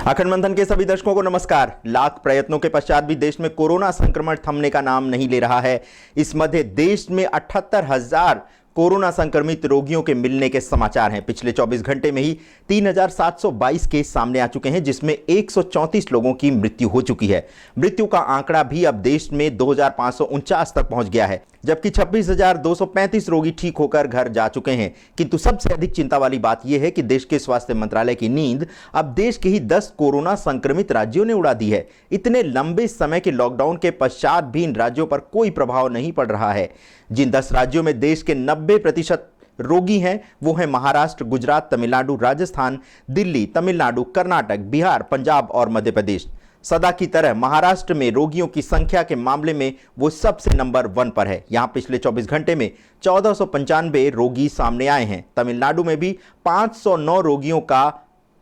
अखंड मंथन के सभी दर्शकों को नमस्कार। लाख प्रयत्नों के पश्चात भी देश में कोरोना संक्रमण थमने का नाम नहीं ले रहा है। इस मध्य देश में 78,000 कोरोना संक्रमित रोगियों के मिलने के समाचार हैं। पिछले 24 घंटे में ही 3,722 केस सामने आ चुके हैं, जिसमें 134 लोगों की मृत्यु हो चुकी है। मृत्यु का आंकड़ा भी अब देश में 2,549 तक पहुंच गया है, जबकि 26,235 रोगी ठीक होकर घर जा चुके हैं। किंतु सबसे अधिक चिंता वाली बात यह है कि देश के स्वास्थ्य मंत्रालय की नींद अब देश के ही 10 कोरोना संक्रमित राज्यों ने उड़ा दी है। इतने लंबे समय के लॉकडाउन के पश्चात भी इन राज्यों पर कोई प्रभाव नहीं पड़ रहा है। जिन 10 राज्यों में देश के 90% रोगी हैं वो हैं महाराष्ट्र, गुजरात, तमिलनाडु, राजस्थान, दिल्ली, तमिलनाडु, कर्नाटक, बिहार, पंजाब और मध्य प्रदेश। सदा की तरह महाराष्ट्र में रोगियों की संख्या के मामले में वो सबसे नंबर 1 पर है। यहां पिछले 24 घंटे में 1495 रोगी सामने आए हैं। तमिलनाडु में भी 509 रोगियों का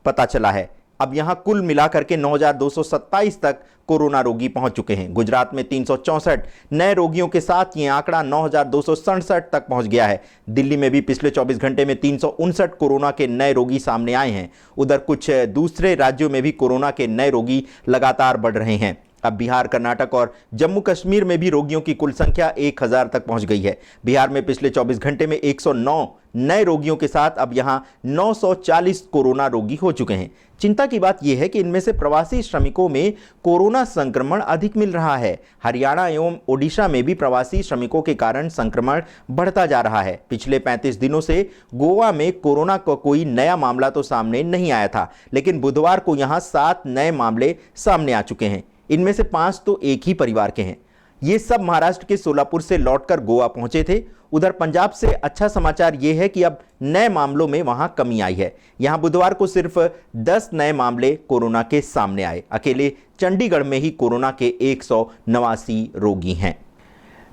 पता चला है। अब यहां कुल मिलाकर के 9,227 तक कोरोना रोगी पहुंच चुके हैं। गुजरात में 364 नए रोगियों के साथ यह आंकड़ा 9,267 तक पहुंच गया है। दिल्ली में भी पिछले 24 घंटे में 359 कोरोना के नए रोगी सामने आए हैं। उधर कुछ दूसरे राज्यों में भी कोरोना के नए रोगी लगातार बढ़ रहे हैं। अब बिहार, कर्नाटक और जम्मू कश्मीर में भी रोगियों की कुल संख्या 1,000 तक पहुंच गई है। बिहार में पिछले 24 घंटे में 109 नए रोगियों के साथ अब यहां 940 कोरोना रोगी हो चुके हैं। चिंता की बात यह है कि इनमें से प्रवासी श्रमिकों में कोरोना संक्रमण अधिक मिल रहा है। हरियाणा एवं ओडिशा में भी प्रवासी श्रमिकों के कारण संक्रमण बढ़ता जा रहा है। पिछले 35 दिनों से गोवा में कोरोना का कोई नया मामला तो सामने नहीं आया था, लेकिन बुधवार को यहां 7 नए मामले सामने आ चुके हैं। इनमें से 5 तो एक ही परिवार के हैं। ये सब महाराष्ट्र के सोलापुर से लौटकर गोवा पहुंचे थे। उधर पंजाब से अच्छा समाचार यह है कि अब नए मामलों में वहां कमी आई है। यहां बुधवार को सिर्फ 10 नए मामले कोरोना के सामने आए। अकेले चंडीगढ़ में ही कोरोना के 189 रोगी हैं।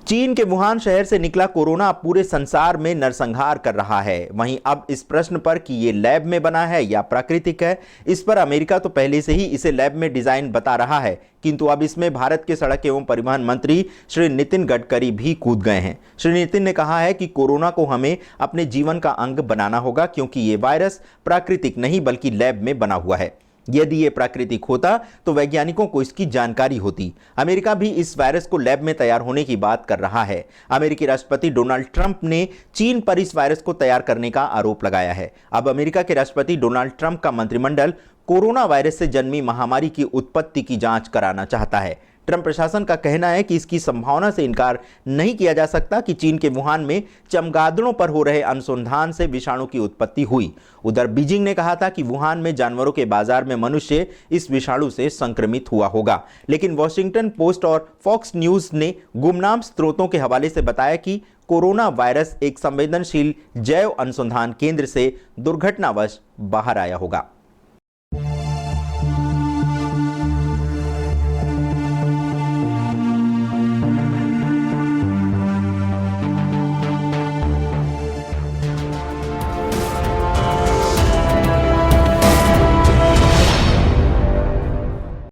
चीन के वुहान शहर से निकला कोरोना अब पूरे संसार में नरसंहार कर रहा है। वहीं अब इस प्रश्न पर कि ये लैब में बना है या प्राकृतिक है, इस पर अमेरिका तो पहले से ही इसे लैब में डिजाइन बता रहा है, किंतु अब इसमें भारत के सड़क एवं परिवहन मंत्री श्री नितिन गडकरी भी कूद गए हैं। श्री नितिन ने कहा है कि कोरोना को हमें अपने जीवन का अंग बनाना होगा, क्योंकि ये वायरस प्राकृतिक नहीं बल्कि लैब में बना हुआ है। यदि ये प्राकृतिक होता तो वैज्ञानिकों को इसकी जानकारी होती। अमेरिका भी इस वायरस को लैब में तैयार होने की बात कर रहा है। अमेरिकी राष्ट्रपति डोनाल्ड ट्रंप ने चीन पर इस वायरस को तैयार करने का आरोप लगाया है। अब अमेरिका के राष्ट्रपति डोनाल्ड ट्रंप का मंत्रिमंडल कोरोना वायरस से जन्मी महामारी की उत्पत्ति की जांच कराना चाहता है। ट्रंप प्रशासन का कहना है कि इसकी संभावना से इनकार नहीं किया जा सकता कि चीन के वुहान में चमगादड़ों पर हो रहे अनुसंधान से विषाणु की उत्पत्ति हुई। उधर बीजिंग ने कहा था कि वुहान में जानवरों के बाजार में मनुष्य इस विषाणु से संक्रमित हुआ होगा, लेकिन वॉशिंगटन पोस्ट और फॉक्स न्यूज ने गुमनाम स्रोतों के हवाले से बताया कि कोरोना वायरस एक संवेदनशील जैव अनुसंधान केंद्र से दुर्घटनावश बाहर आया होगा।